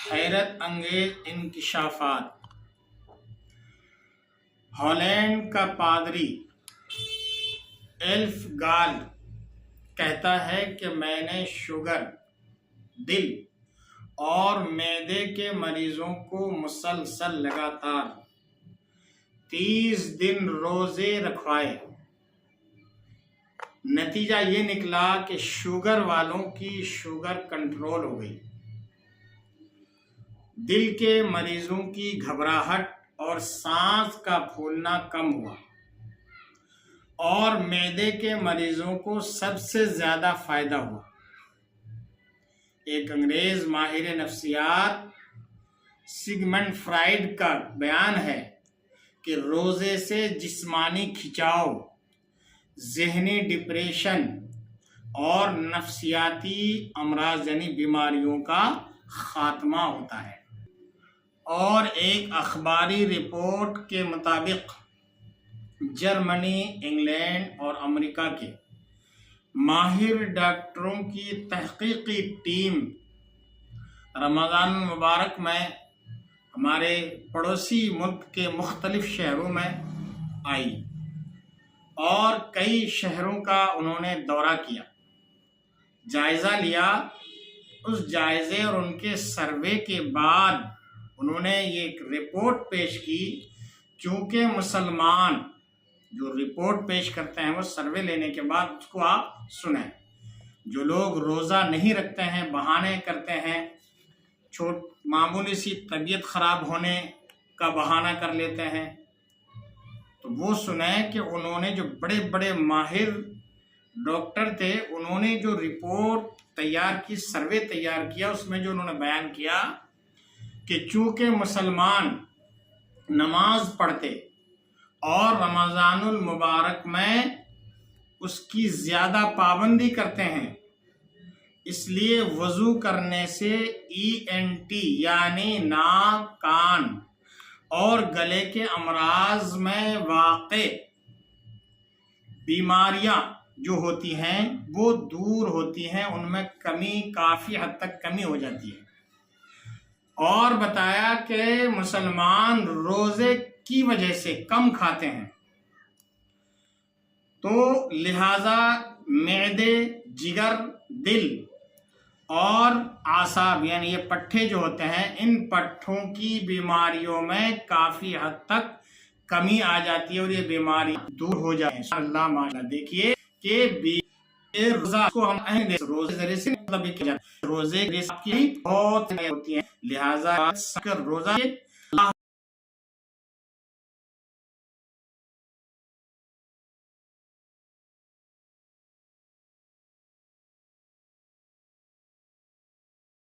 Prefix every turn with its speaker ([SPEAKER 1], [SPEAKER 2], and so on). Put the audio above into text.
[SPEAKER 1] حیرت انگیز انکشافات۔ ہالینڈ کا پادری ایلف گال کہتا ہے کہ میں نے شوگر، دل اور معدے کے مریضوں کو مسلسل لگاتار 30 دن روزے رکھوائے۔ نتیجہ یہ نکلا کہ شوگر والوں کی شوگر کنٹرول ہو گئی، دل کے مریضوں کی گھبراہٹ اور سانس کا پھولنا کم ہوا، اور معدے کے مریضوں کو سب سے زیادہ فائدہ ہوا۔ ایک انگریز ماہر نفسیات سگمنڈ فرائیڈ کا بیان ہے کہ روزے سے جسمانی کھچاؤ، ذہنی ڈپریشن اور نفسیاتی امراض یعنی بیماریوں کا خاتمہ ہوتا ہے۔ اور ایک اخباری رپورٹ کے مطابق جرمنی، انگلینڈ اور امریکہ کے ماہر ڈاکٹروں کی تحقیقی ٹیم رمضان المبارک میں ہمارے پڑوسی ملک کے مختلف شہروں میں آئی اور کئی شہروں کا انہوں نے دورہ کیا، جائزہ لیا۔ اس جائزے اور ان کے سروے کے بعد انہوں نے یہ ایک رپورٹ پیش کی۔ چونکہ مسلمان جو رپورٹ پیش کرتے ہیں وہ سروے لینے کے بعد اس کو آپ سنیں، جو لوگ روزہ نہیں رکھتے ہیں، بہانے کرتے ہیں، معمولی سی طبیعت خراب ہونے کا بہانہ کر لیتے ہیں، تو وہ سنیں کہ انہوں نے جو بڑے بڑے ماہر ڈاکٹر تھے، انہوں نے جو رپورٹ تیار کی، سروے تیار کیا، اس میں جو انہوں نے بیان کیا کہ چونکہ مسلمان نماز پڑھتے اور رمضان المبارک میں اس کی زیادہ پابندی کرتے ہیں، اس لیے وضو کرنے سے ENT یعنی ناک، کان اور گلے کے امراض میں واقع بیماریاں جو ہوتی ہیں وہ دور ہوتی ہیں، ان میں کافی حد تک کمی ہو جاتی ہے۔ اور بتایا کہ مسلمان روزے کی وجہ سے کم کھاتے ہیں، تو لہذا معدے، جگر، دل اور اعصاب یعنی یہ پٹھے جو ہوتے ہیں، ان پٹھوں کی بیماریوں میں کافی حد تک کمی آ جاتی ہے اور یہ بیماری دور ہو جائے۔ اللہ ماشاءاللہ دیکھیے کہ روزہ کو ہم روزے ذریعے سے مطلب کیا جاتا ہے، روزے کی بہت ہوتی ہیں، لہذا روزہ